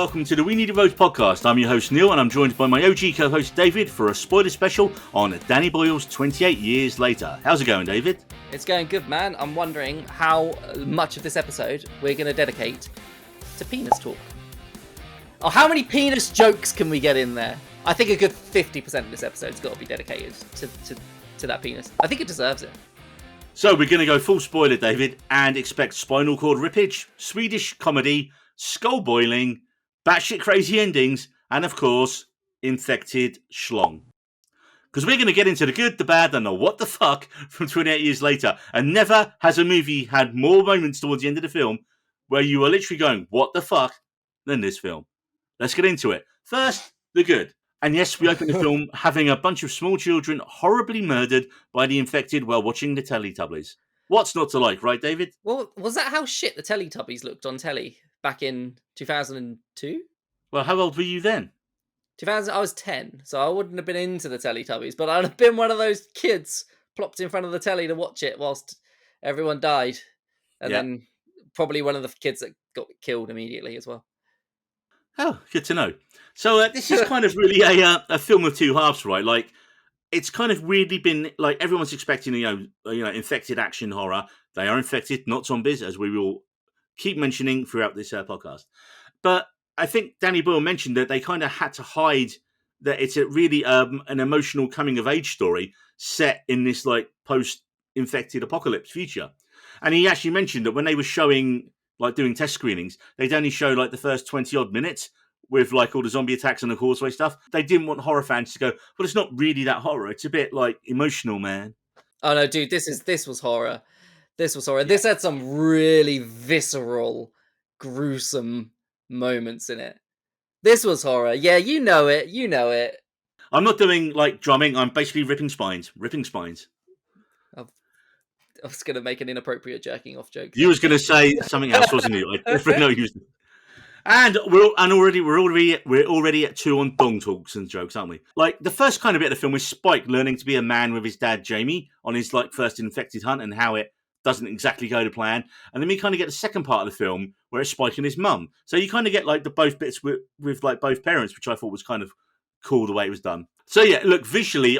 welcome to the We Need a Vote podcast. I'm your host Neil, and I'm joined by my OG co-host David for a spoiler special on Danny Boyles 28 years later. How's it going, David? It's going good, man. I'm wondering how much of this episode we're going to dedicate to penis talk. Oh, how many penis jokes can we get in there? I think a good 50% of this episode's got to be dedicated to that penis. I think it deserves it. So we're going to go full spoiler, David, and expect spinal cord rippage, Swedish comedy, skull boiling, batshit crazy endings, and of course, infected schlong. Because we're going to get into the good, the bad, and the what the fuck from 28 years later. And never has a movie had more moments towards the end of the film where you are literally going, what the fuck, than this film. Let's get into it. First, the good. And yes, we open the film having a bunch of small children horribly murdered by the infected while watching the Teletubbies. What's not to like, right, David? Well, was that how shit the Teletubbies looked on telly back in 2002? Well, how old were you then? 2000, I was 10, so I wouldn't have been into the Teletubbies, but I'd have been one of those kids plopped in front of the telly to watch it whilst everyone died. And then probably one of the kids that got killed immediately as well. Oh, good to know. So this is kind of really a film of two halves, right? Like, it's kind of weirdly been, like, everyone's expecting, infected action horror. They are infected, not zombies, as we will keep mentioning throughout this podcast. But I think Danny Boyle mentioned that they kind of had to hide that it's a really an emotional coming-of-age story set in this, like, post-infected apocalypse future. And he actually mentioned that when they were showing, like, doing test screenings, they'd only show, like, the first 20-odd minutes with, like, all the zombie attacks and the causeway stuff. They didn't want horror fans to go, well, it's not really that horror. It's a bit, like, emotional, man. Oh, no, dude, this was horror. This was horror. Yeah. This had some really visceral, gruesome moments in it. This was horror. Yeah, you know it. You know it. I'm not doing, like, drumming. I'm basically ripping spines. Ripping spines. I was going to make an inappropriate jerking off joke. You was going to say something else, wasn't you? I definitely know you. And we're already at two on dong talks and jokes, aren't we? Like, the first kind of bit of the film is Spike learning to be a man with his dad Jamie on his, like, first infected hunt and how it doesn't exactly go to plan. And then we kind of get the second part of the film where it's Spike and his mum. So you kind of get, like, the both bits with like both parents, which I thought was kind of cool the way it was done. So yeah, look, visually,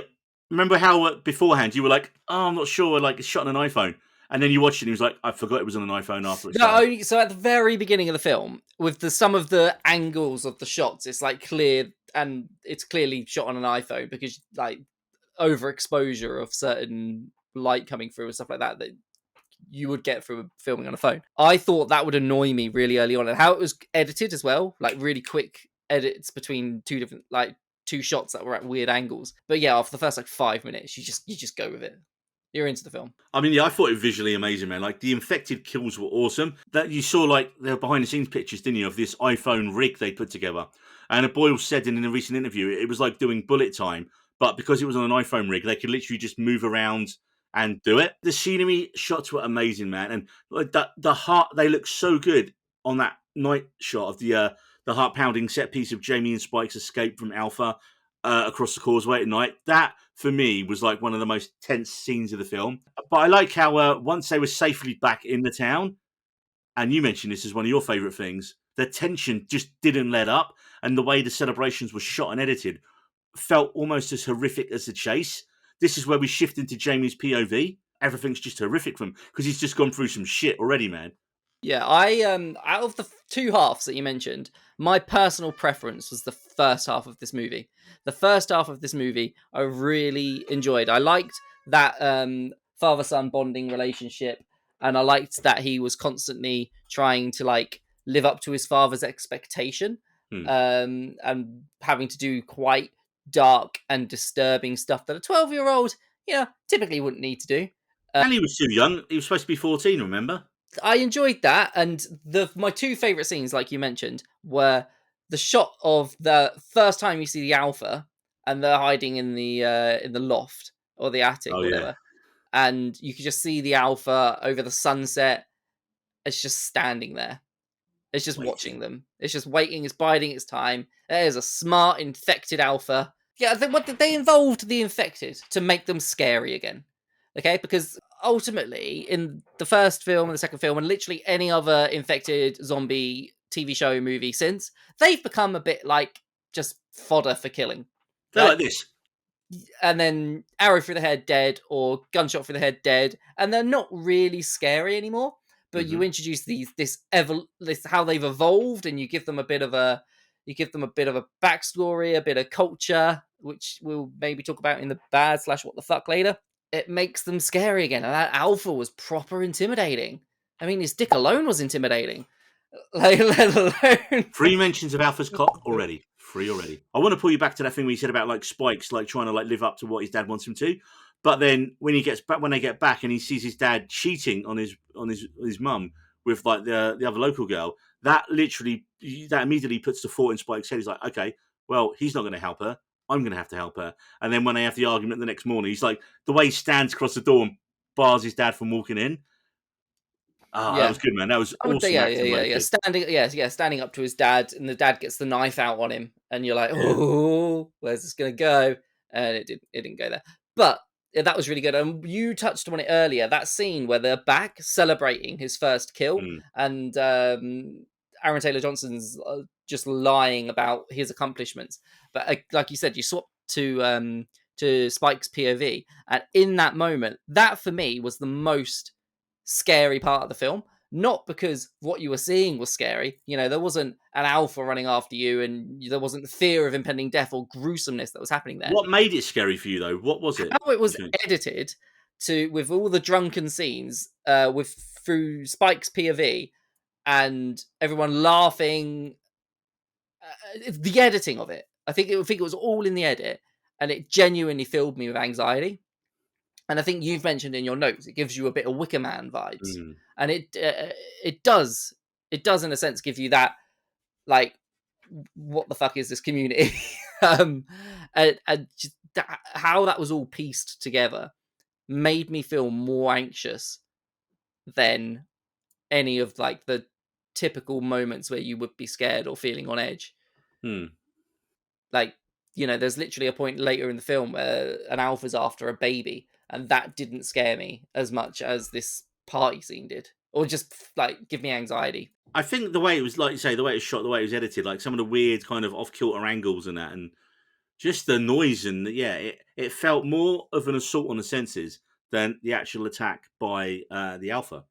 remember how beforehand you were like, oh, I'm not sure, like, it's shot on an iPhone. And then you watched it and he was like, I forgot it was on an iPhone after it started. So at the very beginning of the film, with some of the angles of the shots, it's like clear and it's clearly shot on an iPhone because, like, overexposure of certain light coming through and stuff like that you would get from filming on a phone. I thought that would annoy me really early on, and how it was edited as well, like really quick edits between two shots that were at weird angles. But yeah, after the first, like, 5 minutes, you just go with it. You're into the film. I mean, yeah, I thought it was visually amazing, man. Like, the infected kills were awesome. That you saw, like, the behind-the-scenes pictures, didn't you, of this iPhone rig they put together. And Boyle said in a recent interview, it was like doing bullet time, but because it was on an iPhone rig, they could literally just move around and do it. The scenery shots were amazing, man. And like the heart, they look so good on that night shot of the heart-pounding set piece of Jamie and Spike's escape from Alpha across the causeway at night. That, for me, was like one of the most tense scenes of the film. But I like how once they were safely back in the town, and you mentioned this as one of your favourite things, the tension just didn't let up, and the way the celebrations were shot and edited felt almost as horrific as the chase. This is where we shift into Jamie's POV. Everything's just horrific for him because he's just gone through some shit already, man. Yeah, I out of the two halves that you mentioned, my personal preference was the first half of this movie. The first half of this movie I really enjoyed. I liked that father-son bonding relationship, and I liked that he was constantly trying to, like, live up to his father's expectation, and having to do quite dark and disturbing stuff that a 12-year-old, typically wouldn't need to do. And he was too young. He was supposed to be 14, remember? I enjoyed that, and my two favourite scenes, like you mentioned, were the shot of the first time you see the Alpha, and they're hiding in the loft or the attic, whatever, yeah. And you can just see the Alpha over the sunset. It's just standing there. It's just watching them. It's just waiting. It's biding its time. There's a smart infected Alpha. Yeah, they involved the infected to make them scary again. Okay, because ultimately, in the first film and the second film, and literally any other infected zombie TV show movie since, they've become a bit like just fodder for killing. They're like this. And then arrow through the head, dead, or gunshot through the head, dead, and they're not really scary anymore. But you introduce this how they've evolved, and you give them a bit of a backstory, a bit of culture, which we'll maybe talk about in the bad / what the fuck later. It makes them scary again, and that alpha was proper intimidating. I mean, his dick alone was intimidating. Like, let alone 3 mentions of Alpha's cock already. 3 already. I want to pull you back to that thing where you said about like Spike's like trying to like live up to what his dad wants him to, but then when he gets back, when they get back, and he sees his dad cheating on his mum with like the other local girl, that immediately puts the thought in Spike's head. He's like, okay, well, he's not going to help her. I'm going to have to help her. And then when they have the argument the next morning, he's like, the way he stands across the door and bars his dad from walking in. That was good, man. That was awesome. Standing up to his dad, and the dad gets the knife out on him, and you're like, oh, where's this going to go? And it didn't go there. But that was really good. And you touched on it earlier, that scene where they're back celebrating his first kill, and Aaron Taylor-Johnson's just lying about his accomplishments. But like you said, you swap to Spike's POV, and in that moment, that for me was the most scary part of the film. Not because what you were seeing was scary, there wasn't an alpha running after you, and there wasn't fear of impending death or gruesomeness that was happening there. What made it scary for you, though? What was it? How it was edited with all the drunken scenes, through Spike's POV and everyone laughing. The editing of it, I think it was all in the edit, and it genuinely filled me with anxiety. And I think you've mentioned in your notes, it gives you a bit of Wicker Man vibes, and it does in a sense give you that, like, what the fuck is this community? And just how that was all pieced together made me feel more anxious than any of like the typical moments where you would be scared or feeling on edge. Like, there's literally a point later in the film where an alpha's after a baby, and that didn't scare me as much as this party scene did, or just like give me anxiety. I think the way it was, like you say, the way it was shot, the way it was edited, like some of the weird kind of off-kilter angles and that, and just the noise, and it felt more of an assault on the senses than the actual attack by the alpha.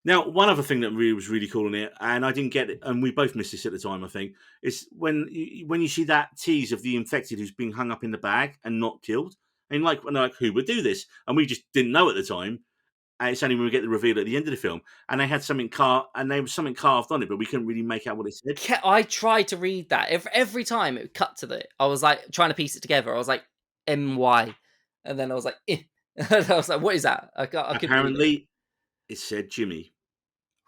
Now, one other thing that was really cool in it, and I didn't get it, and we both missed this at the time, I think, is when you see that tease of the infected who's being hung up in the bag and not killed. And like, who would do this? And we just didn't know at the time. And it's only when we get the reveal at the end of the film, and they had something carved on it, but we couldn't really make out what it said. I tried to read that every time it cut to it. I was like trying to piece it together. I was like MY, and then I was like, eh. And I was like, what is that? Apparently, it said Jimmy.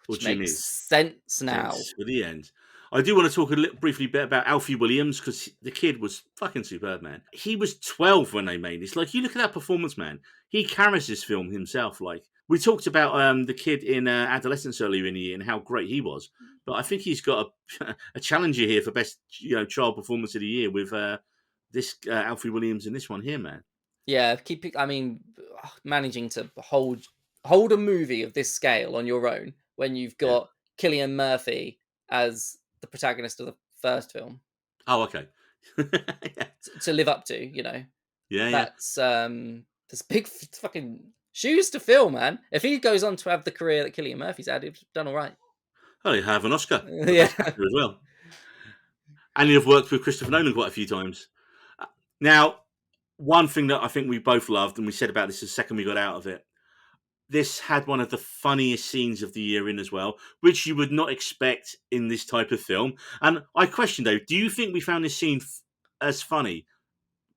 Which makes sense now. For the end. I do want to talk briefly about Alfie Williams, because the kid was fucking superb, man. He was 12 when they made this. Like, you look at that performance, man. He carries this film himself. Like, we talked about the kid in Adolescence earlier in the year and how great he was. But I think he's got a challenger here for best child performance of the year with this Alfie Williams in this one here, man. Yeah, managing to hold a movie of this scale on your own when you've got Cillian Murphy as the protagonist of the first film. Oh, okay. To live up to, That's big fucking shoes to fill, man. If he goes on to have the career that Cillian Murphy's had, he's done all right. Oh, he'll have an Oscar. Yeah. As well. And he'll have worked with Christopher Nolan quite a few times. Now, one thing that I think we both loved, and we said about this the second we got out of it, this had one of the funniest scenes of the year in as well, which you would not expect in this type of film. And I question, though, do you think we found this scene as funny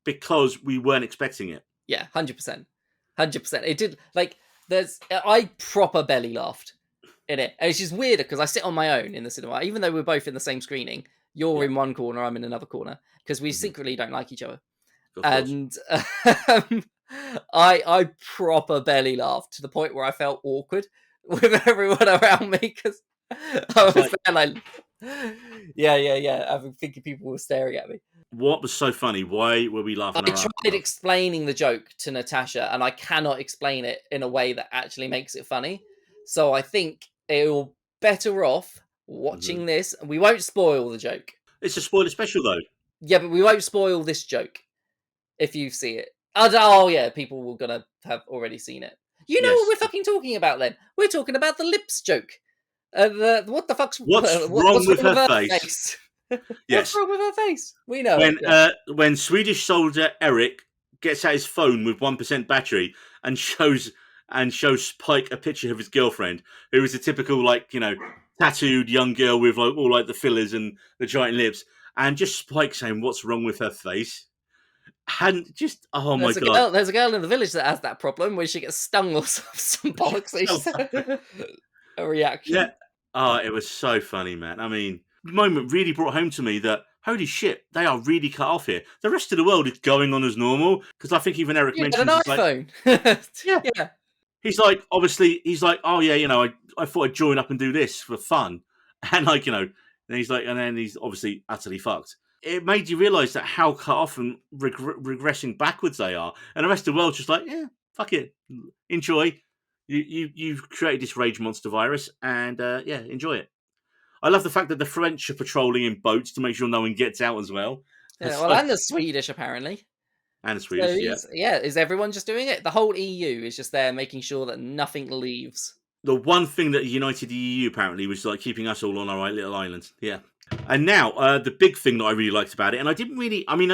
because we weren't expecting it? Yeah, 100%. 100%. It did, like, I proper belly laughed in it. And it's just weird because I sit on my own in the cinema, even though we're both in the same screening. You're in one corner, I'm in another corner, because we secretly don't like each other. And I proper belly laughed to the point where I felt awkward with everyone around me, because I was like, I'm thinking people were staring at me. What was so funny? Why were we laughing? I tried explaining the joke to Natasha, and I cannot explain it in a way that actually makes it funny. So I think it will better off watching this. We won't spoil the joke. It's a spoiler special though. Yeah, but we won't spoil this joke if you see it. Oh yeah, people were gonna have already seen it. You know what Yes. we're fucking talking about then? We're talking about the lips joke. What the fuck's What's what's wrong with her her face? What's Yes. wrong with her face? We know it. When Swedish soldier Eric gets out his phone with 1% battery and shows Spike a picture of his girlfriend, who is a typical tattooed young girl with all the fillers and the giant lips, and just Spike saying, "What's wrong with her face?" And just my god, There's a girl in the village that has that problem where she gets stung or some bollocks. A reaction. yeah. Oh, it was so funny, man. I mean, the moment really brought home to me that holy shit, they are really cut off here. The rest of the world is going on as normal because I think even Eric mentioned an iPhone. Yeah. He's like, obviously, oh yeah, I thought I'd join up and do this for fun, and and he's like, and then he's obviously utterly fucked. It made you realise that how cut off and regressing backwards they are, and the rest of the world's just like, yeah, fuck it, enjoy. You've created this rage monster virus, and yeah, enjoy it. I love the fact that the French are patrolling in boats to make sure no one gets out as well. Yeah, well, and the Swedish apparently. And the Swedish, so is everyone just doing it? The whole EU is just there making sure that nothing leaves. The one thing that united the EU apparently was keeping us all on our little island. Yeah. And now the big thing that I really liked about it, and I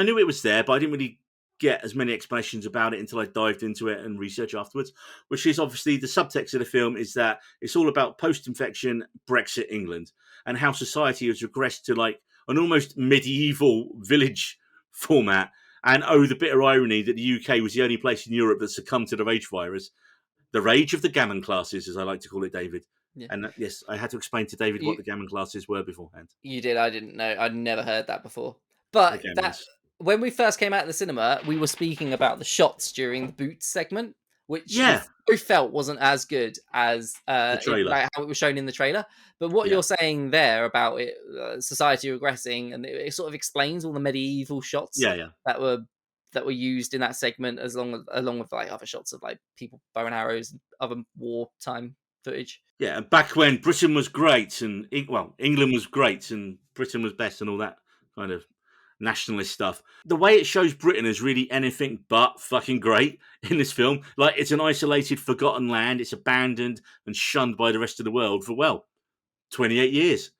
knew it was there, but I didn't really get as many explanations about it until I dived into it and research afterwards, which is obviously the subtext of the film is that it's all about post-infection Brexit England and how society has regressed to an almost medieval village format. And the bitter irony that the UK was the only place in Europe that succumbed to the rage virus. The rage of the gammon classes, as I like to call it, David. Yeah. And yes, I had to explain to David what the gammon classes were beforehand. You did. I didn't know. I'd never heard that before. But when we first came out of the cinema, we were speaking about the shots during the boots segment, which we felt wasn't as good as the trailer. how it was shown in the trailer. But what you're saying there about it, society regressing, and it sort of explains all the medieval shots that were used in that segment, along with other shots of people bow and arrows and other wartime footage. Yeah, and back when Britain was great, and England was great, and Britain was best, and all that kind of nationalist stuff. The way it shows Britain is really anything but fucking great in this film. It's an isolated, forgotten land. It's abandoned and shunned by the rest of the world for 28 years.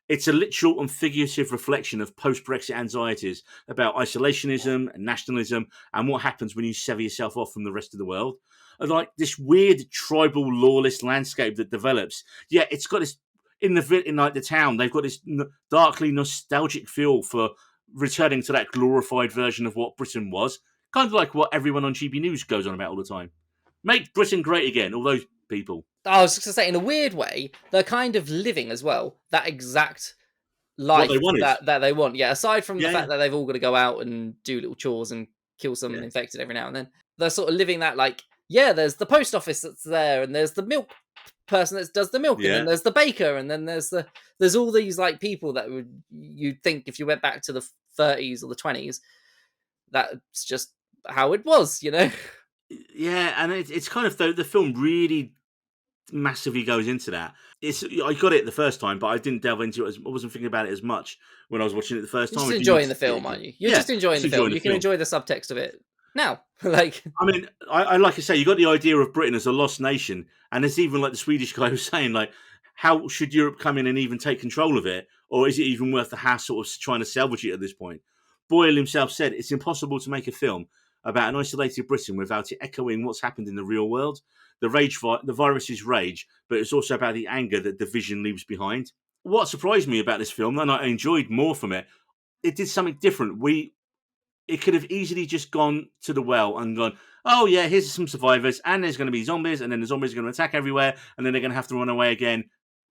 It's a literal and figurative reflection of post-Brexit anxieties about isolationism and nationalism and what happens when you sever yourself off from the rest of the world. And this weird tribal lawless landscape that develops. Yeah, it's got this in the town. They've got this darkly nostalgic feel for returning to that glorified version of what Britain was. Kind of like what everyone on GB News goes on about all the time. Make Britain great again, all those people. I was just going to say, in a weird way, they're kind of living as well that exact life that they want. Yeah, aside from the fact that they've all got to go out and do little chores and kill someone infected every now and then, they're sort of living that there's the post office that's there, and there's the milk person that does the milk, and then there's the baker, and then there's all these people that you'd think if you went back to the 30s or the 20s, that's just how it was, Yeah, and it's kind of the film really massively goes into that. I got it the first time, but I didn't delve into it. I wasn't thinking about it as much when I was watching it the first time. You're just enjoying the film, aren't you? You're just enjoying the film. You can enjoy the subtext of it now. I mean, I like I say, you got the idea of Britain as a lost nation, and it's even the Swedish guy was saying, how should Europe come in and even take control of it, or is it even worth the hassle of trying to salvage it at this point? Boyle himself said it's impossible to make a film about an isolated Britain without it echoing what's happened in the real world. The virus is rage, but it's also about the anger that division leaves behind. What surprised me about this film, and I enjoyed more from it, it did something different. It could have easily just gone to the well and gone, oh yeah, here's some survivors, and there's going to be zombies, and then the zombies are going to attack everywhere, and then they're going to have to run away again.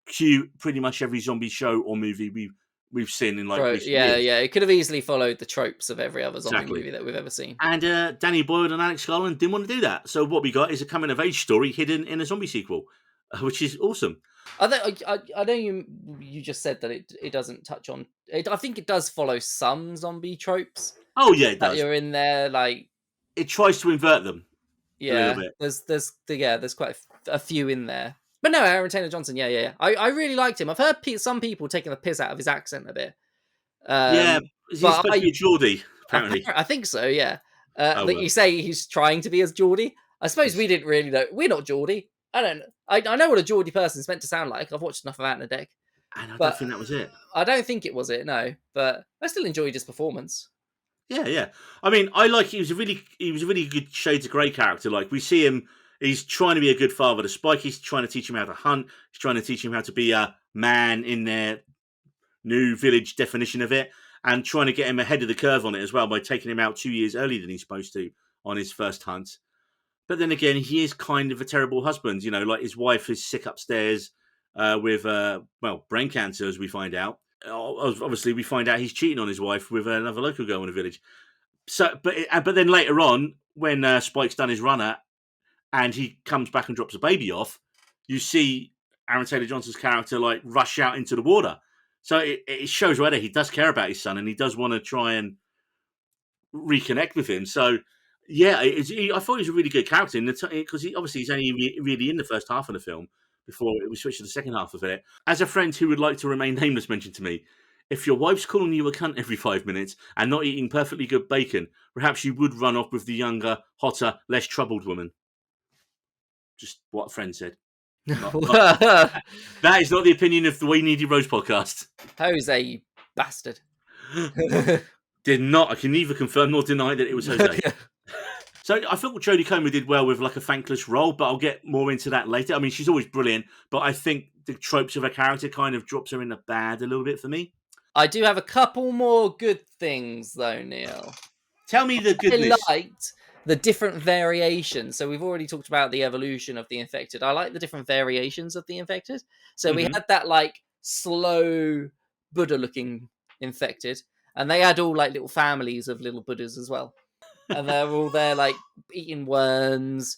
Cue pretty much every zombie show or movie we've seen in recent years. Yeah. It could have easily followed the tropes of every other zombie movie that we've ever seen. And Danny Boyle and Alex Garland didn't want to do that. So what we got is a coming-of-age story hidden in a zombie sequel, which is awesome. I know you just said that it doesn't touch on it. I think it does follow some zombie tropes. Oh yeah, it does. That you're in there, it tries to invert them. Yeah, a little bit. There's quite a few in there. But no, Aaron Taylor Johnson, yeah. I really liked him. I've heard some people taking the piss out of his accent a bit. Yeah, he's But supposed to be a Geordie, apparently. I think so, yeah. Oh That well. you say he's trying to be as Geordie. I suppose we Yes. didn't really know. We're not Geordie. I don't know. I know what a Geordie person's meant to sound like. I've watched enough of Out in the Deck. And I don't But think that was it. I don't think it was it, no. But I still enjoyed his performance. Yeah. I mean, I like he was a really good Shades of Grey character. Like we see him, he's trying to be a good father to Spike. He's trying to teach him how to hunt. He's trying to teach him how to be a man in their new village definition of it, and trying to get him ahead of the curve on it as well by taking him out 2 years earlier than he's supposed to on his first hunt. But then again, he is kind of a terrible husband. You know, like his wife is sick upstairs with brain cancer, as we find out. Obviously, we find out he's cheating on his wife with another local girl in the village. So, but then later on, when Spike's done his runner and he comes back and drops a baby off, you see Aaron Taylor Johnson's character like rush out into the water. So it shows whether he does care about his son and he does want to try and reconnect with him. So yeah, I thought he was a really good character because he's only really in the first half of the film before we switch to the second half of it. As a friend who would like to remain nameless mentioned to me, if your wife's calling you a cunt every 5 minutes and not eating perfectly good bacon, perhaps you would run off with the younger, hotter, less troubled woman. Just what a friend said. That is not the opinion of the We Needy Rose podcast. Jose, you bastard. Did not. I can neither confirm nor deny that it was Jose. So I thought Jodie Comer did well with like a thankless role, but I'll get more into that later. I mean, she's always brilliant, but I think the tropes of her character kind of drops her in the bad a little bit for me. I do have a couple more good things though, Neil. Tell me the goodness. I liked the different variations. So we've already talked about the evolution of the infected. I like the different variations of the infected. So we had that like slow Buddha-looking infected, and they had all like little families of little Buddhas as well. And they're all there like eating worms,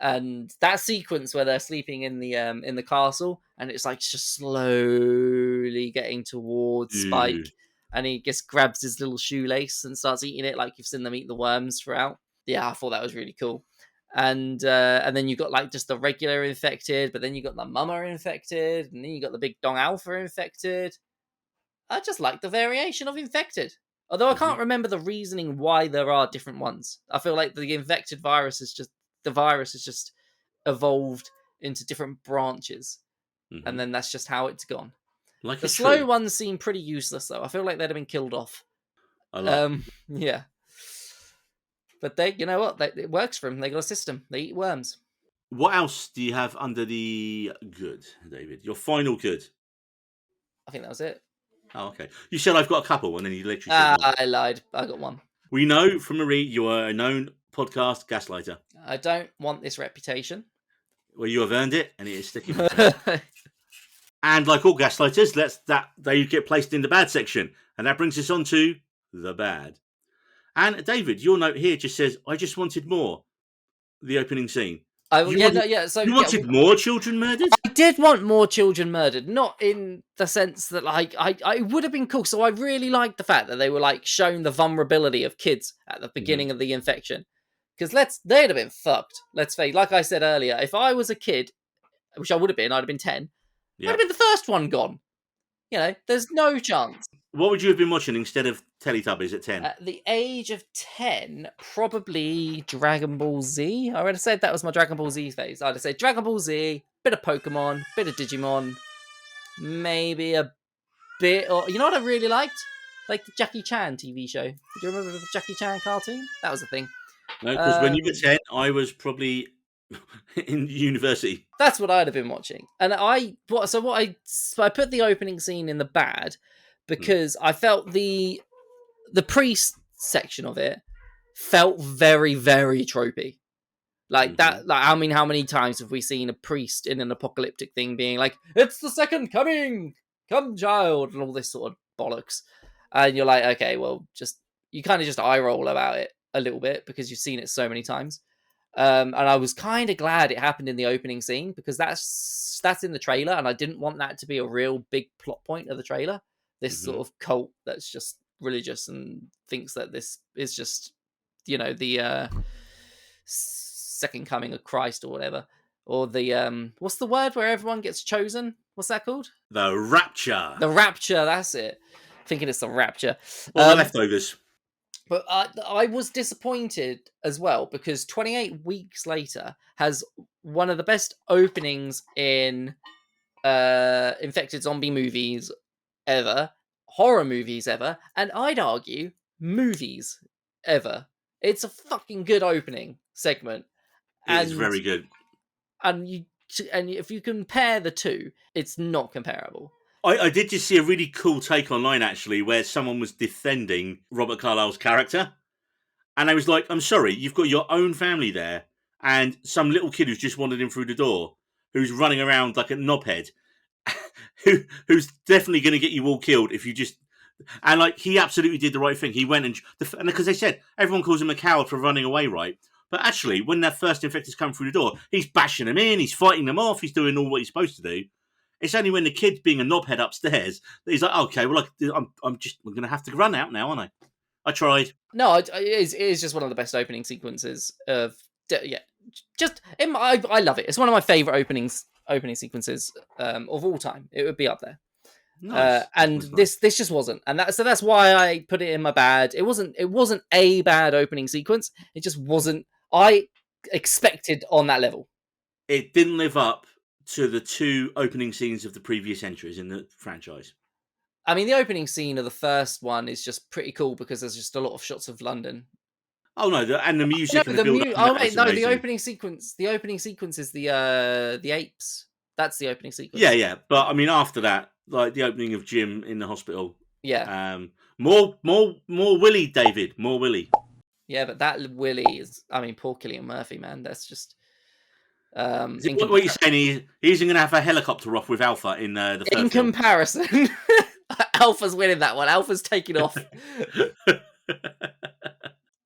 and that sequence where they're sleeping in the castle, and it's like just slowly getting towards Spike, and he just grabs his little shoelace and starts eating it like you've seen them eat the worms throughout. Yeah, I thought that was really cool. And then you got like just the regular infected, but then you got the mama infected, and then you got the big Dong Alpha infected. I just like the variation of infected. Although I can't remember the reasoning why there are different ones. I feel like the infected virus is just evolved into different branches. And then that's just how it's gone. Like the slow ones seem pretty useless though. I feel like they'd have been killed off. Yeah. But they, you know what? It works for them. They got a system. They eat worms. What else do you have under the good, David? Your final good? I think that was it. Oh, okay. You said I've got a couple, and then you literally said one. I lied. I got one. We know from Marie you are a known podcast gaslighter. I don't want this reputation. Well, you have earned it, and it is sticking with you. And like all gaslighters, they get placed in the bad section, and that brings us on to the bad. And David, your note here just says, "I just wanted more." The opening scene. You wanted more children murdered? I did want more children murdered, not in the sense that like I would have been cool. So I really liked the fact that they were like showing the vulnerability of kids at the beginning of the infection, because they'd have been fucked. Let's face, like I said earlier, if I was a kid, which I would have been, I'd have been 10. I'd have been the first one gone. You know, there's no chance. What would you have been watching instead of Teletubbies at 10? At the age of 10, probably Dragon Ball Z. I would have said that was my Dragon Ball Z phase. I'd have said Dragon Ball Z, bit of Pokemon, bit of Digimon, maybe a bit... Or, you know what I really liked? Like the Jackie Chan TV show. Do you remember the Jackie Chan cartoon? That was a thing. No, because when you were 10, I was probably in university. That's what I'd have been watching. And I put the opening scene in the bad because I felt the priest section of it felt very, very tropey. Like that, like I mean, how many times have we seen a priest in an apocalyptic thing being like, "It's the second coming, come child," and all this sort of bollocks, and you're like, okay, well, you kind of just eye roll about it a little bit because you've seen it so many times. And I was kind of glad it happened in the opening scene because that's in the trailer, and I didn't want that to be a real big plot point of the trailer. This sort of cult that's just religious and thinks that this is just, you know, the second coming of Christ or whatever, or the what's the word where everyone gets chosen? What's that called? The Rapture. The Rapture. That's it. Thinking it's the Rapture. Or the Leftovers. But I was disappointed as well because 28 weeks later has one of the best openings in infected zombie movies ever, horror movies ever, and I'd argue movies ever. It's a fucking good opening segment, It is and very good. and you and if you compare the two, it's not comparable. I did just see a really cool take online, actually, where someone was defending Robert Carlyle's character. And I was like, I'm sorry, you've got your own family there, and some little kid who's just wandered in through the door, who's running around like a knobhead, who's definitely going to get you all killed if you just... And like, he absolutely did the right thing. He went and because they said everyone calls him a coward for running away, right? But actually, when that first infected's come through the door, he's bashing them in, he's fighting them off, he's doing all what he's supposed to do. It's only when the kid's being a knobhead upstairs that he's like, okay, well, I'm going to have to run out now, aren't I? I tried. No, it is just one of the best opening sequences of I love it. It's one of my favorite opening sequences of all time. It would be up there. Nice. And this just wasn't, and that's why I put it in my bad. It wasn't a bad opening sequence. It just wasn't. I expected on that level. It didn't live up to the two opening scenes of the previous entries in the franchise. I mean, the opening scene of the first one is just pretty cool because there's just a lot of shots of London. Oh no, and the music and the build up. Oh wait, no, the opening sequence. The opening sequence is the apes. That's the opening sequence. Yeah, but I mean, after that, like the opening of Jim in the hospital. Yeah. More Willie, David. More Willie. Yeah, but that Willie is. I mean, poor Cillian Murphy, man. That's just. What you're saying? He isn't going to have a helicopter off with Alpha in the first in film. Comparison, Alpha's winning that one. Alpha's taking off.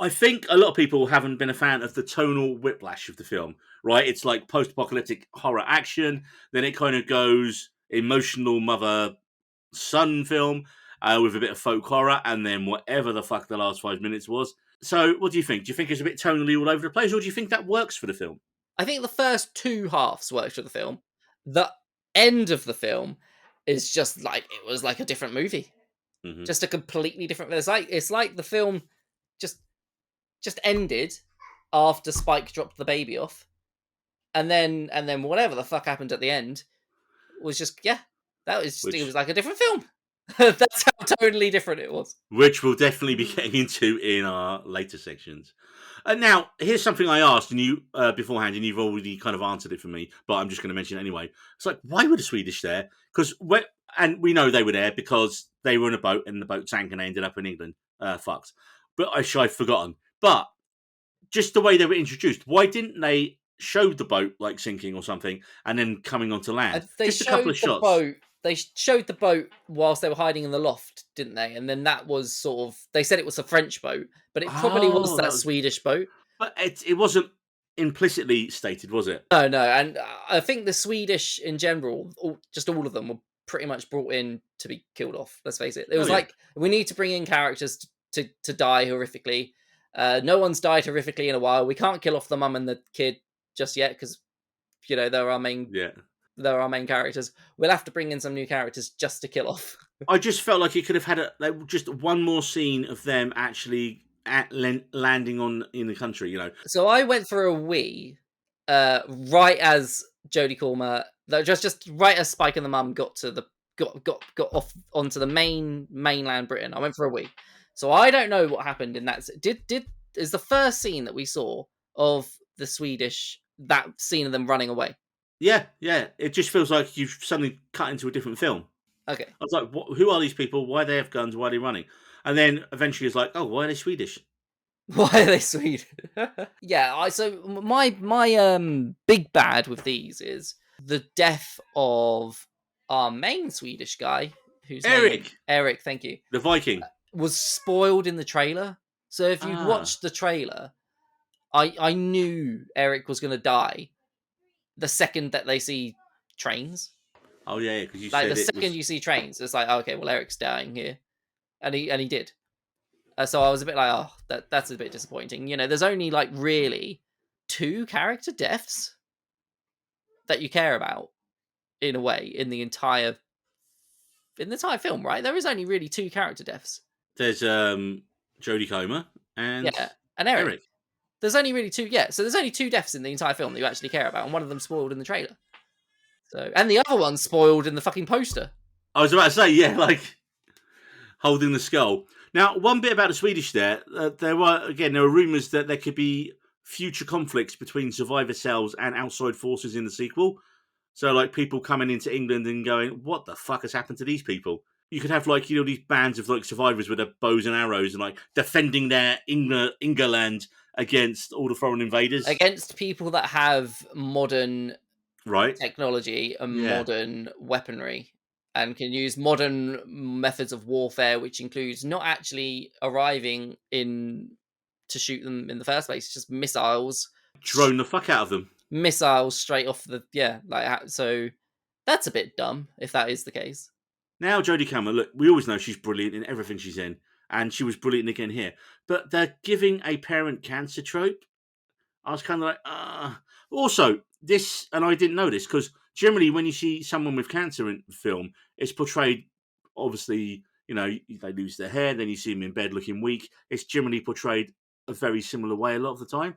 I think a lot of people haven't been a fan of the tonal whiplash of the film, right? It's like post-apocalyptic horror action, then it kind of goes emotional mother-son film with a bit of folk horror, and then whatever the fuck the last 5 minutes was. So what do you think? Do you think it's a bit tonally all over the place, or do you think that works for the film? I think the first two halves worked for the film. The end of the film is just like, it was like a different movie. Mm-hmm. Just a completely different... It's like the film just ended after Spike dropped the baby off, and then whatever the fuck happened at the end was just it was like a different film. That's how totally different it was. Which we'll definitely be getting into in our later sections. Now, here's something I asked and you beforehand, and you've already kind of answered it for me, but I'm just going to mention it anyway. It's like, why were the Swedish there? And we know they were there because they were in a boat and the boat sank and they ended up in England. Fucked. But I've forgotten. But just the way they were introduced, why didn't they show the boat like sinking or something and then coming onto land? Just a couple of shots. They showed the boat whilst they were hiding in the loft, didn't they? And then that was sort of... They said it was a French boat, but it probably was that Swedish boat. But it wasn't implicitly stated, was it? No. And I think the Swedish in general, just all of them, were pretty much brought in to be killed off. Let's face it. It was we need to bring in characters to die horrifically. No one's died horrifically in a while. We can't kill off the mum and the kid just yet because, they're our main... Yeah. They're our main characters. We'll have to bring in some new characters just to kill off. I just felt like it could have had just one more scene of them actually landing in the country, So I went for a wee, right as Jodie Comer, just right as Spike and the mum got off onto the mainland Britain. I went for a wee. So I don't know what happened in that. Is the first scene that we saw of the Swedish, that scene of them running away? Yeah. It just feels like you've suddenly cut into a different film. Okay. I was like, who are these people? Why do they have guns? Why are they running? And then eventually it's like, oh, why are they Swedish? Why are they Swedish? Yeah, so my big bad with these is the death of our main Swedish guy, who's Eric, thank you. The Viking. Was spoiled in the trailer. So if you'd watched the trailer, I knew Eric was going to die the second that they see trains. Oh yeah, because you like said the second you see trains, it's like, okay, well, Eric's dying here, and he did. So I was a bit like, oh, that's a bit disappointing. There's only like really 2 character deaths that you care about in a way in the entire film, right? There is only really 2 character deaths. There's Jodie Comer and Yeah, and Eric. Eric. There's only really 2. Yeah, so there's only 2 deaths in the entire film that you actually care about, and one of them spoiled in the trailer. So, and the other one's spoiled in the fucking poster. I was about to say, yeah, like holding the skull. Now, one bit about the Swedish there were rumours that there could be future conflicts between survivor cells and outside forces in the sequel. So, like, people coming into England and going, what the fuck has happened to these people? You could have, like, these bands of, like, survivors with their bows and arrows and, like, defending their Ingerland against all the foreign invaders. Against people that have modern right technology and modern weaponry and can use modern methods of warfare, which includes not actually arriving to shoot them in the first place. It's just missiles. Drone the fuck out of them. Missiles straight off so that's a bit dumb if that is the case. Now, Jodie Comer, look, we always know she's brilliant in everything she's in, and she was brilliant again here. But they're giving a parent cancer trope. I was kind of like, Also, this, and I didn't know this, because generally when you see someone with cancer in film, it's portrayed, obviously, they lose their hair, then you see them in bed looking weak. It's generally portrayed a very similar way a lot of the time.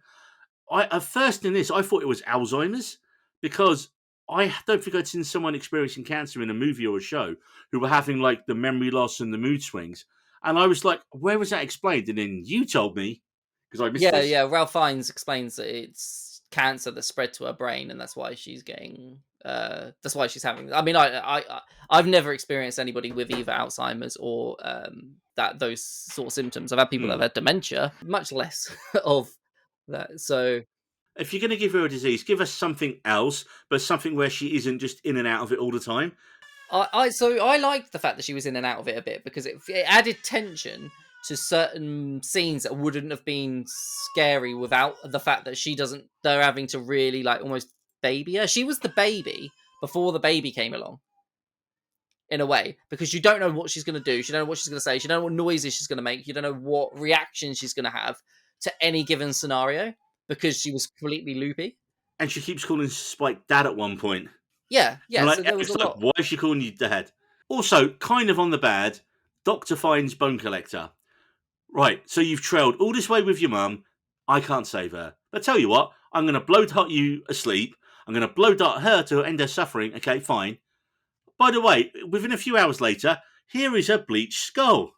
At first in this, I thought it was Alzheimer's, because I don't think I'd seen someone experiencing cancer in a movie or a show who were having, like, the memory loss and the mood swings. And I was like, where was that explained? And then you told me, because I missed this. Yeah, Ralph Fiennes explains that it's cancer that spread to her brain, and that's why she's getting... that's why she's having... I mean, I've never experienced anybody with either Alzheimer's or those sort of symptoms. I've had people that have had dementia, much less of that. So if you're going to give her a disease, give us something else, but something where she isn't just in and out of it all the time. I liked the fact that she was in and out of it a bit, because it added tension to certain scenes that wouldn't have been scary without the fact that they're having to really, like, almost baby her. She was the baby before the baby came along, in a way, because you don't know what she's going to do. You don't know what she's going to say. You don't know what noises she's going to make. You don't know what reaction she's going to have to any given scenario, because she was completely loopy. And she keeps calling Spike Dad at one point. Yeah. Like, so there was a lot. Why is she calling you Dad? Also, kind of on the bad, Dr. Fine's bone collector. Right, so you've trailed all this way with your mum. I can't save her. But tell you what, I'm going to blow dart you asleep. I'm going to blow dart her to end her suffering. Okay, fine. By the way, within a few hours later, here is a bleached skull.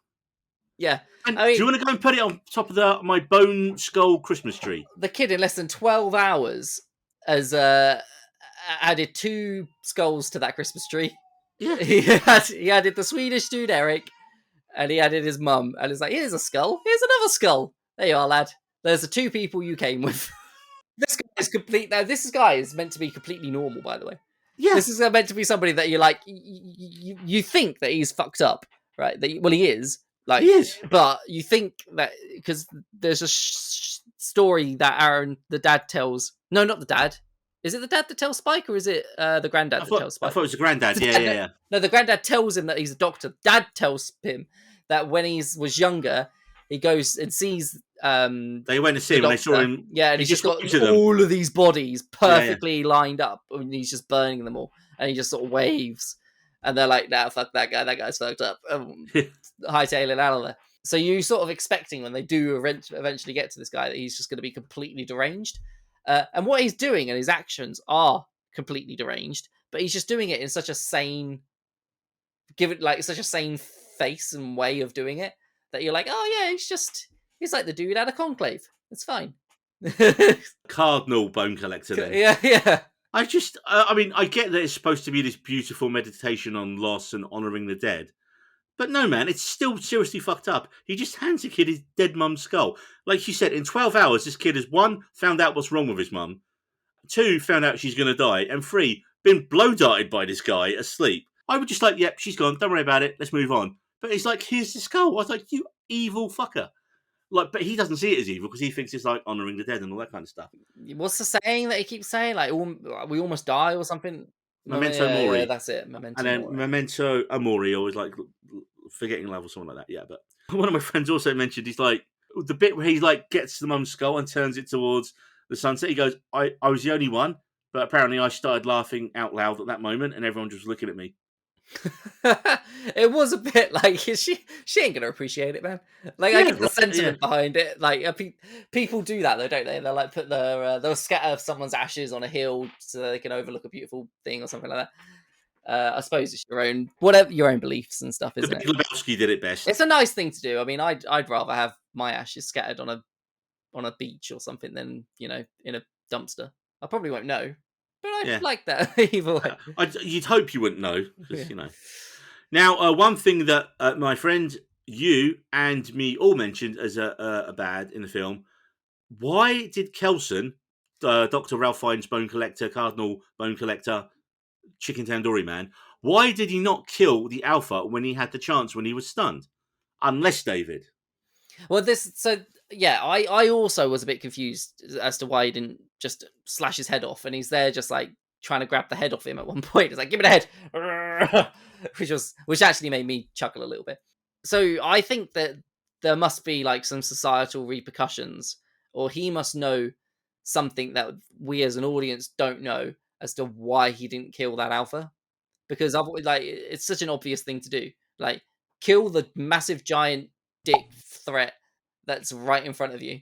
Yeah. And do you want to go and put it on top of my bone skull Christmas tree? The kid in less than 12 hours has added 2 skulls to that Christmas tree. Yeah. He added the Swedish dude, Eric, and he added his mum. And it's like, here's a skull. Here's another skull. There you are, lad. There's the 2 people you came with. This guy is complete. Now, this guy is meant to be completely normal, by the way. Yeah. This is meant to be somebody that you're like, you think that he's fucked up, right? Well, he is. Like, he is. But you think that, because there's a story that Aaron, the dad, tells. No, not the dad. Is it the dad that tells Spike, or is it the granddad that tells Spike? I thought it was the granddad. Yeah. No, the granddad tells him that he's a doctor. Dad tells him that when he was younger, he goes and sees. They went to see him and they saw him. Yeah, and he's just got all of these bodies perfectly lined up, and he's just burning them all, and he just sort of waves, and they're like, "Nah, fuck that guy. That guy's fucked up." Hightailing out of there. So you sort of expecting when they do eventually get to this guy that he's just going to be completely deranged, and what he's doing and his actions are completely deranged, but he's just doing it in such a sane, such a sane face and way of doing it that you're like, oh yeah, he's like the dude out of Conclave. It's fine. Cardinal bone collector then. Yeah. I mean, I get that it's supposed to be this beautiful meditation on loss and honouring the dead. But no, man, it's still seriously fucked up. He just hands a kid his dead mum's skull. Like you said, in 12 hours, this kid has 1, found out what's wrong with his mum, 2, found out she's going to die, and 3, been blow-darted by this guy asleep. I would just like, yep, she's gone, don't worry about it, let's move on. But he's like, here's the skull. I was like, you evil fucker. Like, but he doesn't see it as evil because he thinks it's like honouring the dead and all that kind of stuff. What's the saying that he keeps saying? Like, we almost die or something? Memento Mori. Yeah, that's it. Memento and then Mori. Memento Amori, always like forgetting love or something like that. Yeah, but one of my friends also mentioned, he's like, the bit where he like gets the mum's skull and turns it towards the sunset. He goes, I was the only one. But apparently, I started laughing out loud at that moment, and everyone just looking at me. It was a bit like she ain't gonna appreciate it, man. Like I Yeah, get the right, yeah. sentiment behind it. Like people do that though, don't they? They'll like put they'll scatter someone's ashes on a hill so they can overlook a beautiful thing or something like that. I suppose it's your own whatever your own beliefs and stuff, The isn't Big it? Lebowski did it best. It's a nice thing to do. I mean, I'd rather have my ashes scattered on a beach or something than in a dumpster. I probably won't know, but I Yeah, like that either way. you'd hope you wouldn't know, Yeah. because. Now, one thing that my friend, you, and me all mentioned as a bad in the film: why did Kelson, Dr. Ralph Fiennes' bone collector, Cardinal bone collector, chicken tandoori man, why did he not kill the alpha when he had the chance when he was stunned? Unless David. Well, yeah, I also was a bit confused as to why he didn't just slash his head off, and he's there just like trying to grab the head off him at one point. It's like, give me the head, which actually made me chuckle a little bit. So I think that there must be like some societal repercussions, or he must know something that we as an audience don't know as to why he didn't kill that alpha. Because like it's such an obvious thing to do. Like kill the massive giant dick threat that's right in front of you,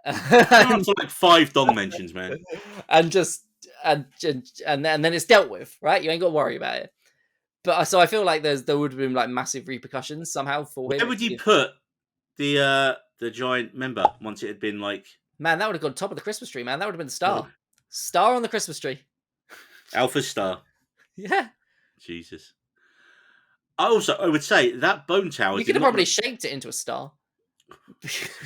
You're up and, to like 5 dong mentions, man. and just and then it's dealt with, right? You ain't got to worry about it. But so I feel like there would have been like massive repercussions somehow for him. Where would you put the giant member once it had been like Man, that would have gone top of the Christmas tree, man. That would have been the star on the Christmas tree. Alpha Star? Yeah, Jesus. I would say that bone tower. you could have probably shaped it into a star.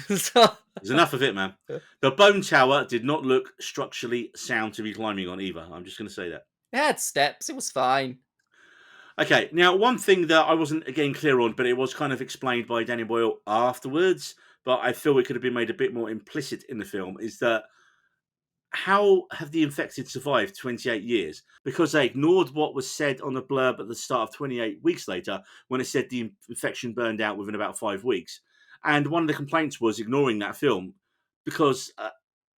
So, There's enough of it, man. The bone tower did not look structurally sound to be climbing on either. I'm just going to say that. it had steps. It was fine. Okay, now one thing that I wasn't again clear on, but it was kind of explained by Danny Boyle afterwards, but I feel it could have been made a bit more implicit in the film, is that how have the infected survived 28 years? Because they ignored what was said on the blurb at the start of 28 weeks later, when it said the infection burned out within about 5 weeks. And one of the complaints was ignoring that film, because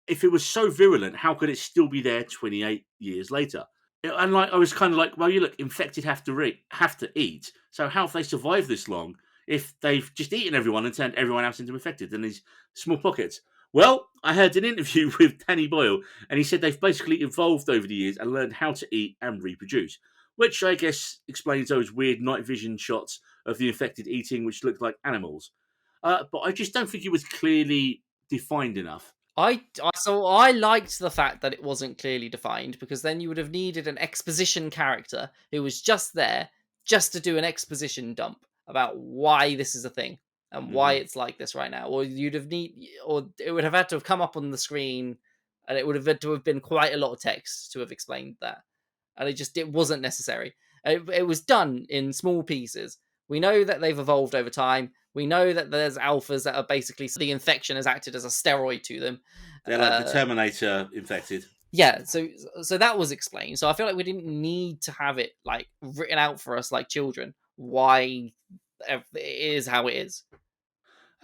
if it was so virulent, how could it still be there 28 years later? And like I was kind of like, well, you look, infected have to eat. So how have they survived this long if they've just eaten everyone and turned everyone else into infected in these small pockets? Well, I heard an interview with Danny Boyle, and he said they've basically evolved over the years and learned how to eat and reproduce, which I guess explains those weird night vision shots of the infected eating, which looked like animals. But I just don't think it was clearly defined enough. So I liked the fact that it wasn't clearly defined, because then you would have needed an exposition character who was just there just to do an exposition dump about why this is a thing and why Mhm. it's like this right now, or it would have had to have come up on the screen, and it would have had to have been quite a lot of text to have explained that, and it wasn't necessary. It was done in small pieces. We know that they've evolved over time. We know that there's alphas that are basically the infection has acted as a steroid to them. They're like the Terminator infected. Yeah, so that was explained. So I feel like we didn't need to have it like written out for us like children why it is how it is.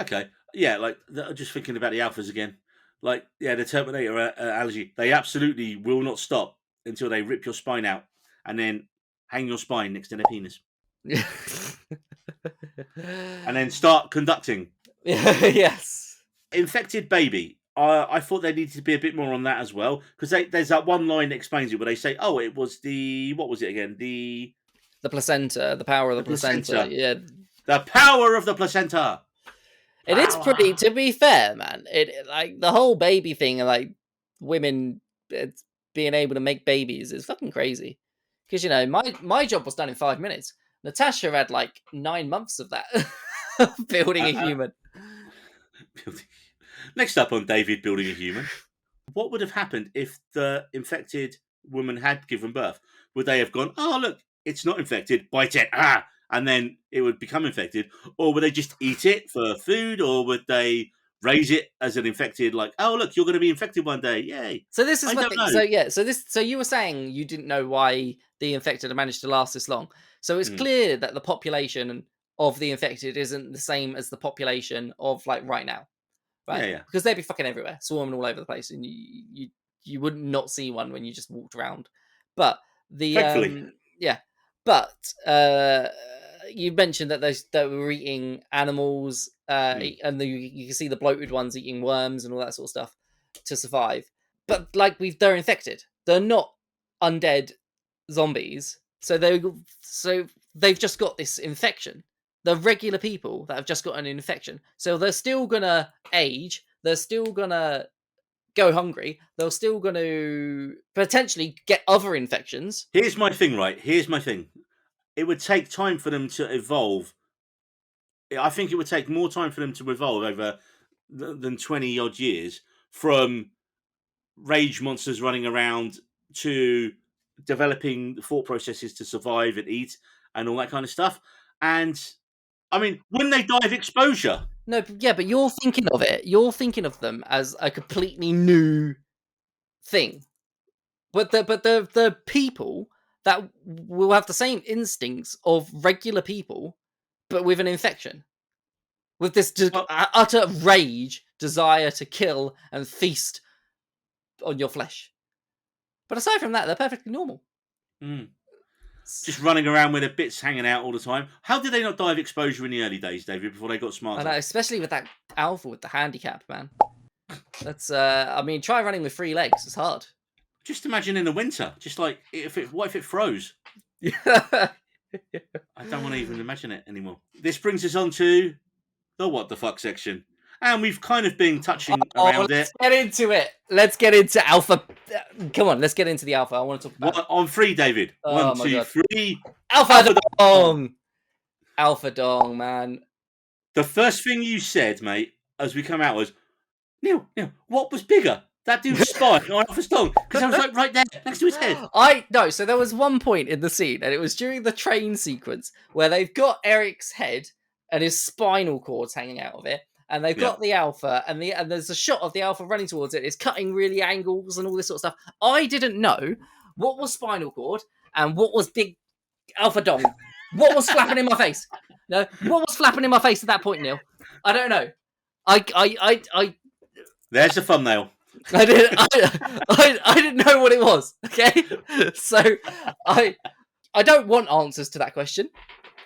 Okay, yeah, like just thinking about the alphas again. Like, yeah, the Terminator allergy. They absolutely will not stop until they rip your spine out and then hang your spine next to their penis and then start conducting. Yes. Infected baby. I thought there needed to be a bit more on that as well, because there's that one line that explains it where they say, "Oh, it was what was it again? The placenta, the power of the placenta. Yeah, the power of the placenta." it is pretty. To be fair, man, it like the whole baby thing, and like women being able to make babies is fucking crazy. Because my job was done in 5 minutes. Natasha had like 9 months of that building a human. Next up on David building a human, what would have happened if the infected woman had given birth? Would they have gone, "Oh look, it's not infected, bite it, and then it would become infected," or would they just eat it for food, or would they raise it as an infected, like, "Oh look, you're going to be infected one day, yay"? So this is I my don't thing. know. So yeah, so you were saying you didn't know why the infected had managed to last this long. So it's clear that the population of the infected isn't the same as the population of like right now, right? Yeah. Because they'd be fucking everywhere, swarming all over the place, and you wouldn't not see one when you just walked around. But the Thankfully. yeah, but you mentioned that they were eating animals, and you can see the bloated ones eating worms and all that sort of stuff to survive. But like they're infected. They're not undead zombies. So they've just got this infection. They're regular people that have just got an infection. So they're still gonna age. They're still gonna go hungry. They're still gonna potentially get other infections. Here's my thing, right? Here's my thing. It would take time for them to evolve. I think it would take more time for them to evolve over than 20 odd years from rage monsters running around to developing thought processes to survive and eat and all that kind of stuff. And I mean, when they die of exposure, No, yeah, but you're thinking of it. You're thinking of them as a completely new thing. But the people that will have the same instincts of regular people, but with an infection, with this utter rage, desire to kill and feast on your flesh. But aside from that, they're perfectly normal. Just running around with their bits hanging out all the time. How did they not die of exposure in the early days, David, before they got smarter? I know, especially with that alpha with the handicap, man. That's I mean, try running with 3 legs. It's hard. Just imagine in the winter, just like what if it froze? I don't want to even imagine it anymore. This brings us on to the what the fuck section. And we've kind of been touching around let's it. Get into it. Let's get into alpha. Come on, let's get into the alpha. I want to talk about On 3, David. Oh, 1, 2, 3. Alpha Dong. Alpha Dong, man. The first thing you said, mate, as we come out was, Neil, what was bigger? That dude's spine or Alpha's dong? Because I was like right there next to his head. No, so there was one point in the scene, and it was during the train sequence where they've got Eric's head and his spinal cords hanging out of it, and they've got the Alpha, and there's a shot of the Alpha running towards it. It's cutting really angles and all this sort of stuff. I didn't know what was spinal cord and what was big Alpha dong. What was flapping in my face? No, what was flapping in my face at that point, Neil? I don't know. I There's the thumbnail. I didn't know what it was. Okay, so I don't want answers to that question.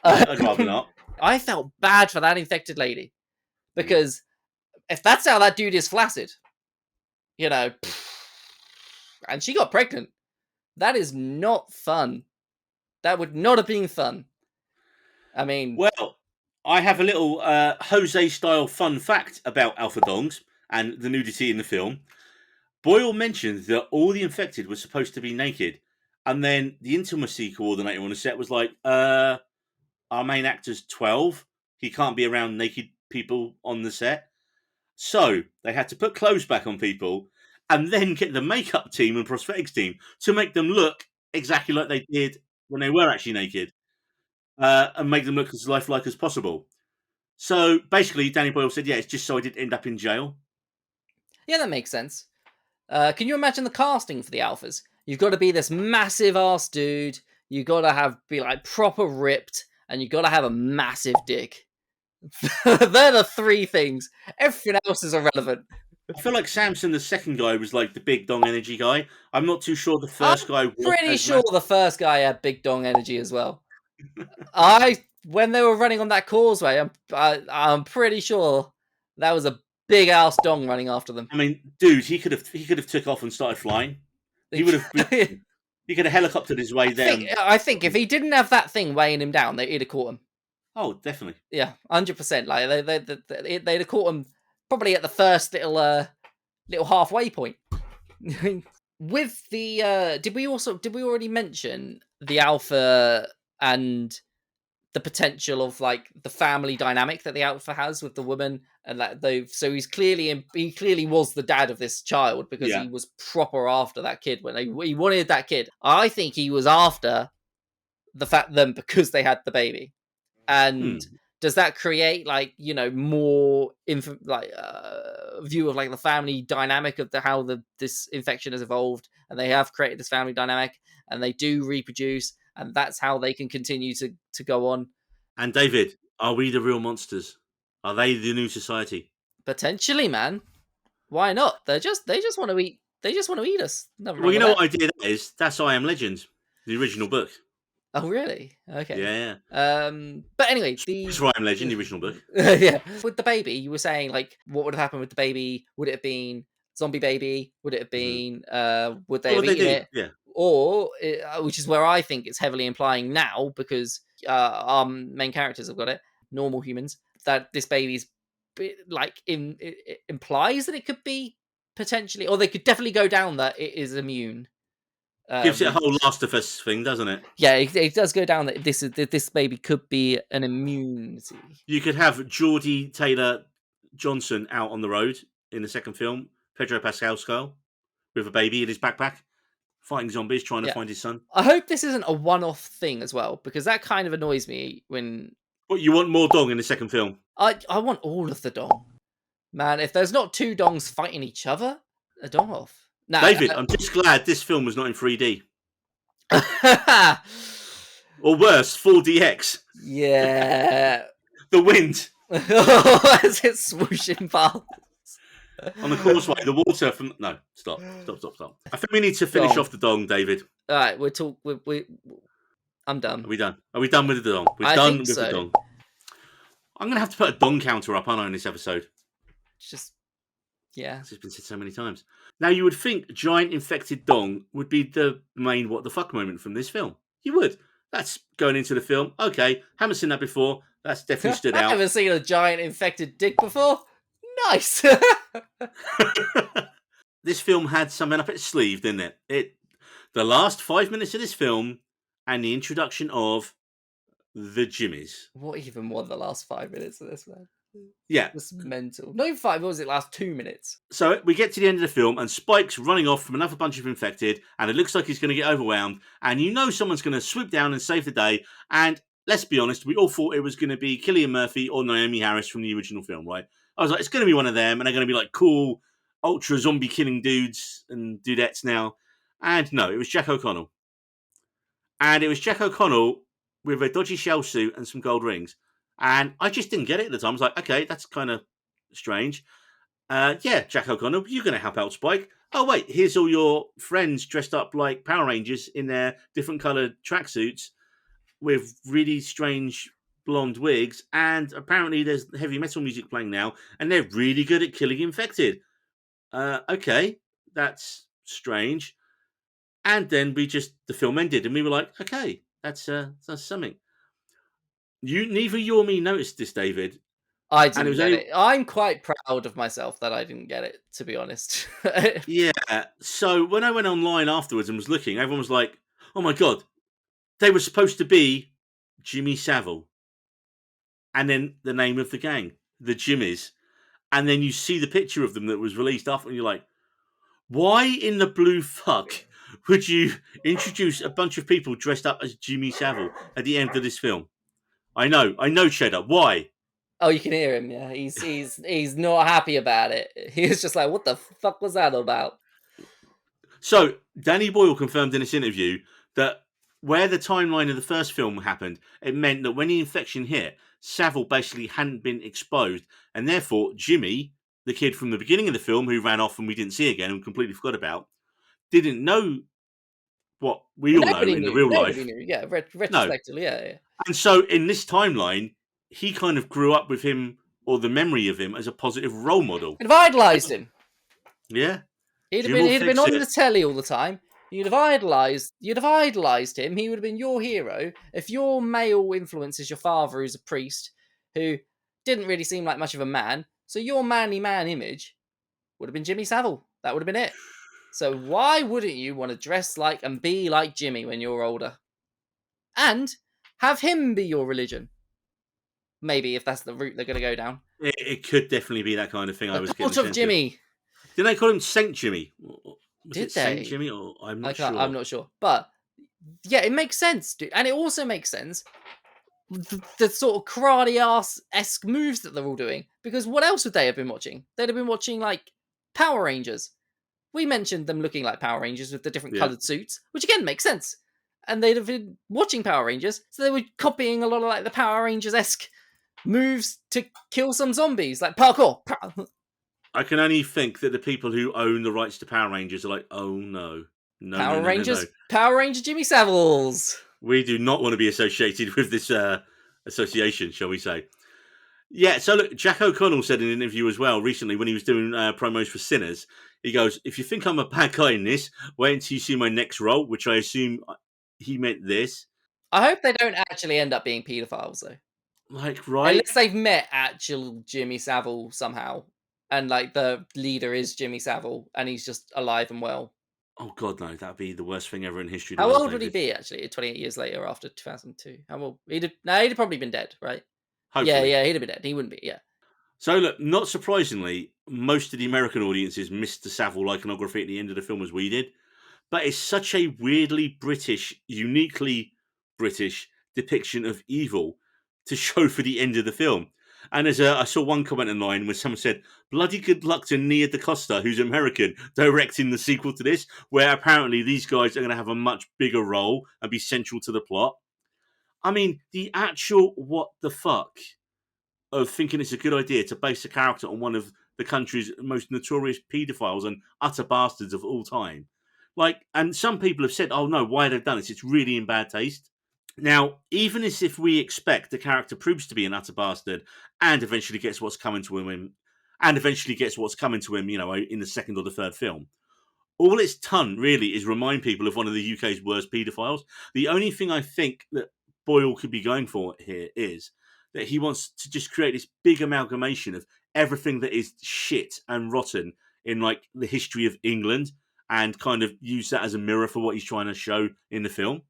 I'd rather not. I felt bad for that infected lady because if that's how that dude is flaccid, and she got pregnant, that is not fun. That would not have been fun. I mean, well, I have a little Jose-style fun fact about Alpha Dongs and the nudity in the film. Boyle mentioned that all the infected were supposed to be naked, and then the intimacy coordinator on the set was like, our main actor's 12. He can't be around naked people on the set. So they had to put clothes back on people and then get the makeup team and prosthetics team to make them look exactly like they did when they were actually naked, and make them look as lifelike as possible. So basically, Danny Boyle said, it's just so I didn't end up in jail. Yeah, that makes sense. Can you imagine the casting for the Alphas? You've got to be this massive ass dude. You got to be like proper ripped, and you got to have a massive dick. They're the 3 things. Everything else is irrelevant. I feel like Samson, the second guy, was like the big dong energy guy. I'm not too sure the first guy. I'm pretty sure the first guy had big dong energy as well. When they were running on that causeway, I'm pretty sure that was a big ass dong running after them. I mean, dude, he could have took off and started flying. He would have. He could have helicoptered his way down. I think if he didn't have that thing weighing him down, they'd have caught him. Oh, definitely. Yeah, 100%. Like they'd have caught him probably at the first little halfway point. With the did we already mention the Alpha and the potential of like the family dynamic that the Alpha has with the woman, and that so he clearly was the dad of this child because he was proper after that kid when he wanted that kid. I think he was after them because they had the baby. And does that create like more view of like the family dynamic of how this infection has evolved, and they have created this family dynamic, and they do reproduce, and that's how they can continue to go on. And David, are we the real monsters? Are they the new society? Potentially, man. Why not? They just want to eat They just want to eat us. Nothing Well, wrong you with know that. what idea that is? That's I Am Legend, the original book. Oh, really? Okay. Yeah. But anyway, That's I Am Legend, the original book. yeah, with the baby, you were saying like, what would have happened with the baby? Would it have been zombie baby? Would it have Mm-hmm. been? Would they Well, have what they eaten do, it? yeah. Or, which is where I think it's heavily implying now, because our main characters have got it, normal humans, that this baby's like it implies that it could be potentially, or they could definitely go down that it is immune. Gives it a Route. whole Last of Us thing, doesn't it? Yeah, it does go down that this baby could be an immunity. You could have Geordie Taylor Johnson out on the road in the second film, Pedro Pascal's skull, with a baby in his backpack, fighting zombies, trying to Yeah. find his son. I hope this isn't a one-off thing as well, because that kind of annoys me when What, you want more dong in the second film? I want all of the dong. Man, if there's not two dongs fighting each other, a dong off. Nah, David, I'm just glad this film was not in 3D. uh, Or worse, 4DX. yeah. The wind As it's swooshing past. on the causeway, the water from... No, stop. I think we need to finish Dong. off the dong, David. All right, I'm done. Are we done? Are we done with the dong? We're I done think with so. the dong. I'm going to have to put a dong counter up, aren't I, in this episode? Just, yeah. This has been said so many times. Now, you would think giant infected dong would be the main what the fuck moment from this film. You would. That's going into the film. Okay, haven't seen that before. That's definitely stood I've out. never seen a giant infected dick before. Nice. This film had something up its sleeve, didn't it? The last 5 minutes of this film and the introduction of the Jimmies. What even were the last 5 minutes of this, man? Yeah. It's mental. Not even 5, what was it, last 2 minutes? So we get to the end of the film and Spike's running off from another bunch of infected and it looks like he's going to get overwhelmed and you know someone's going to swoop down and save the day. And let's be honest, we all thought it was going to be Cillian Murphy or Naomi Harris from the original film, right? I was like, it's going to be one of them and they're going to be like cool, ultra zombie killing dudes and dudettes now. And no, it was Jack O'Connell. And it was Jack O'Connell with a dodgy shell suit and some gold rings. And I just didn't get it at the time. I was like, okay, that's kind of strange. Yeah, Jack O'Connell, you're going to help out Spike. Oh, wait, here's all your friends dressed up like Power Rangers in their different coloured tracksuits with really strange blonde wigs. And apparently there's heavy metal music playing now. And they're really good at killing infected. Okay, that's strange. And then the film ended and we were like, okay, that's something. Neither you or me noticed this, David. I didn't get it. I'm quite proud of myself that I didn't get it, to be honest. Yeah. So when I went online afterwards and was looking, everyone was like, oh my God, they were supposed to be Jimmy Savile. And then the name of the gang, the Jimmies. And then you see the picture of them that was released after, and you're like, why in the blue fuck would you introduce a bunch of people dressed up as Jimmy Savile at the end of this film? I know, Cheddar. Why? Oh, you can hear him. Yeah, he's not happy about it. He was just like, "What the fuck was that about?" So Danny Boyle confirmed in this interview that where the timeline of the first film happened, it meant that when the infection hit, Savile basically hadn't been exposed, and therefore Jimmy, the kid from the beginning of the film who ran off and we didn't see again and completely forgot about, didn't know what we all know in the real life. Knew. Yeah, retrospectively, yeah. And so in this timeline, he kind of grew up with him, or the memory of him, as a positive role model. I'd have idolised him. Yeah. He'd have been on the telly all the time. You'd have idolised him. He would have been your hero. If your male influence is your father, who's a priest, who didn't really seem like much of a man, so your manly man image would have been Jimmy Savile. That would have been it. So why wouldn't you want to dress like and be like Jimmy when you're older? And have him be your religion. Maybe, if that's the route they're going to go down. It could definitely be that kind of thing. I was getting of Jimmy. Didn't they call him Saint Jimmy? Did they? Saint Jimmy? Or I'm not sure. I'm not sure. But yeah, it makes sense, dude. And it also makes sense the sort of karate-ass-esque moves that they're all doing. Because what else would they have been watching? They'd have been watching, like, Power Rangers. We mentioned them looking like Power Rangers with the different coloured suits, which again makes sense. And they'd have been watching Power Rangers, so they were copying a lot of like the Power Rangers-esque moves to kill some zombies, like parkour. I can only think that the people who own the rights to Power Rangers are like, oh no. No, no, no, no, no. Power Ranger Jimmy Saviles. We do not want to be associated with this association, shall we say. Yeah, so look, Jack O'Connell said in an interview as well recently when he was doing promos for Sinners, he goes, if you think I'm a bad guy in this, wait until you see my next role, which I assume he meant this. I hope they don't actually end up being paedophiles, though. Like, right? Unless they've met actual Jimmy Savile somehow. And, like, the leader is Jimmy Savile, and he's just alive and well. Oh, God, no. That'd be the worst thing ever in history. How old would he be, actually, 28 years later after 2002? How old? He'd have probably been dead, right? Hopefully. Yeah, he'd have been dead. He wouldn't be, yeah. So, look, not surprisingly, most of the American audiences missed the Savile iconography at the end of the film as we did. But it's such a weirdly British, uniquely British depiction of evil to show for the end of the film. And I saw one comment online where someone said, bloody good luck to Nia DaCosta, who's American, directing the sequel to this, where apparently these guys are going to have a much bigger role and be central to the plot. I mean, the actual what the fuck of thinking it's a good idea to base a character on one of the country's most notorious paedophiles and utter bastards of all time. Like, and some people have said, oh no, why they've done this? It's really in bad taste. Now, even as if we expect the character proves to be an utter bastard and eventually gets what's coming to him, you know, in the second or the third film, all it's done really is remind people of one of the UK's worst paedophiles. The only thing I think that Boyle could be going for here is that he wants to just create this big amalgamation of everything that is shit and rotten in like the history of England and kind of use that as a mirror for what he's trying to show in the film.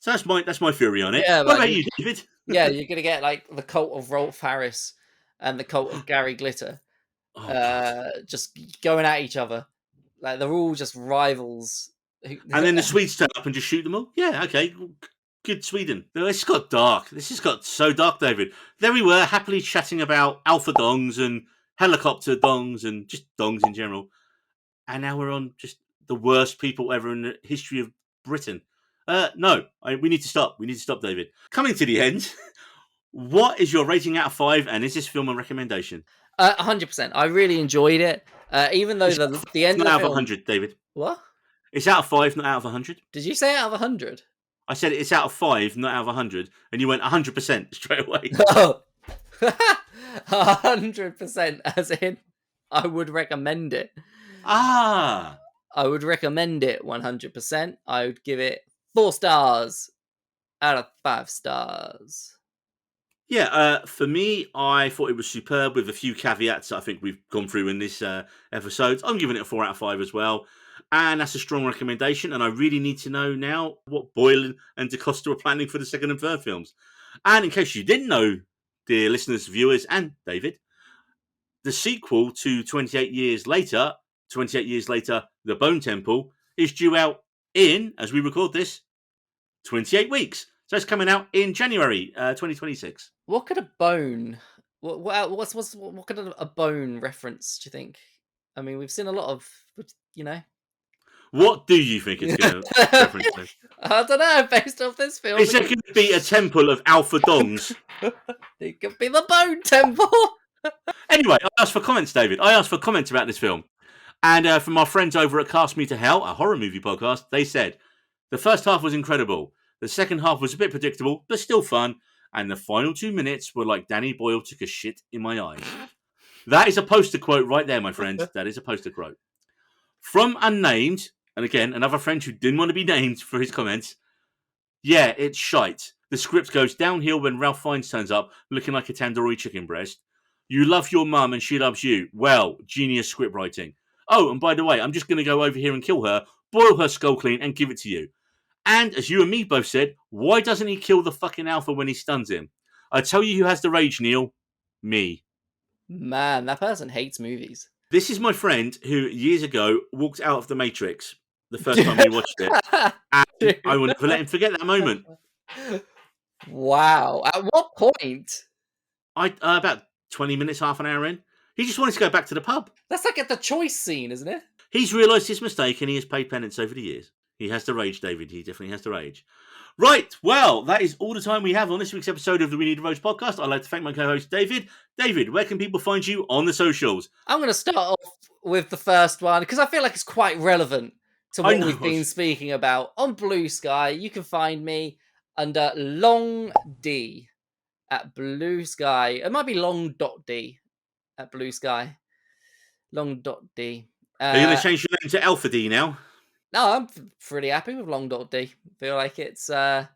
So that's my theory on it. Yeah, what about you, David? Yeah, you're gonna get like the cult of Rolf Harris and the cult of Gary Glitter, just going at each other. Like they're all just rivals. And then the Swedes turn up and just shoot them all. Yeah, okay, good Sweden. This got dark. This has got so dark, David. There we were, happily chatting about alpha dongs and helicopter dongs and just dongs in general. And now we're on just the worst people ever in the history of Britain. We need to stop. We need to stop, David. Coming to the end, what is your rating out of 5? And is this film a recommendation? 100%. I really enjoyed it. Even though the end of the out film... of 100, David. What? It's out of 5, not out of 100. Did you say out of 100? I said it's out of 5, not out of 100. And you went 100% straight away. Oh. 100%, as in I would recommend it. I would recommend it 100%. I would give it 4 stars out of 5 stars. Yeah, for me, I thought it was superb with a few caveats I think we've gone through in this episode. I'm giving it a 4 out of 5 as well. And that's a strong recommendation. And I really need to know now what Boyle and DaCosta are planning for the second and third films. And in case you didn't know, dear listeners, viewers, and David, the sequel to 28 Years Later, The Bone Temple, is due out in, as we record this, 28 weeks. So it's coming out in January 2026. What could a bone... What could a bone reference, do you think? I mean, we've seen a lot of, you know... What do you think it's going to reference to? I don't know, based off this film. Is there going to be a temple of alpha dongs? It could be the Bone Temple. Anyway, I asked for comments, David. I asked for comments about this film. And from our friends over at Cast Me to Hell, a horror movie podcast, they said, the first half was incredible. The second half was a bit predictable, but still fun. And the final 2 minutes were like Danny Boyle took a shit in my eyes. That is a poster quote right there, my friend. That is a poster quote. From Unnamed, and again, another friend who didn't want to be named for his comments. Yeah, it's shite. The script goes downhill when Ralph Fiennes turns up looking like a tandoori chicken breast. You love your mum and she loves you. Well, genius script writing. Oh, and by the way, I'm just going to go over here and kill her, boil her skull clean and give it to you. And as you and me both said, why doesn't he kill the fucking alpha when he stuns him? I tell you who has the rage, Neil. Me. Man, that person hates movies. This is my friend who years ago walked out of The Matrix the first time we watched it. And I will never let him forget that moment. Wow. At what point? About 20 minutes, half an hour in. He just wanted to go back to the pub. That's like at the choice scene, isn't it? He's realised his mistake and he has paid penance over the years. He has to rage, David. He definitely has to rage. Right, well, that is all the time we have on this week's episode of the We Need a Roast podcast. I'd like to thank my co-host, David. David, where can people find you on the socials? I'm going to start off with the first one, because I feel like it's quite relevant to what we've been speaking about. On Blue Sky, you can find me under Long D at Blue Sky. It might be Long D at Blue Sky. Long D. Are you going to change your name to Alpha D now? No, I'm pretty happy with Long D. Feel like it's it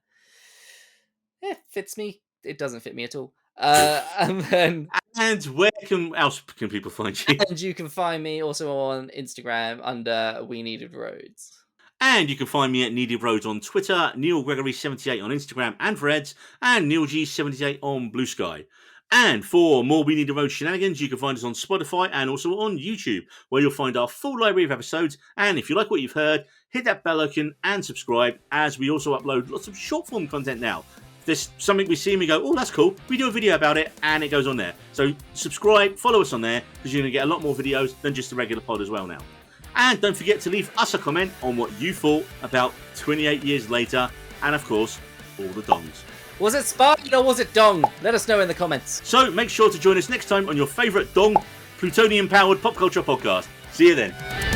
fits me. It doesn't fit me at all. And where else can people find you? And you can find me also on Instagram under We Needed Roads. And you can find me at Needed Roads on Twitter, Neil Gregory78 on Instagram and Threads, and NeilG78 on Blue Sky. And for more We Need a Road shenanigans, you can find us on Spotify and also on YouTube, where you'll find our full library of episodes. And if you like what you've heard, hit that bell icon and subscribe, as we also upload lots of short form content now. If there's something we see and we go, oh, that's cool, we do a video about it, and it goes on there. So subscribe, follow us on there, because you're going to get a lot more videos than just the regular pod as well now. And don't forget to leave us a comment on what you thought about 28 years later, and of course, all the dongs. Was it Spartan or was it Dong? Let us know in the comments. So make sure to join us next time on your favourite Dong, plutonium-powered pop culture podcast. See you then.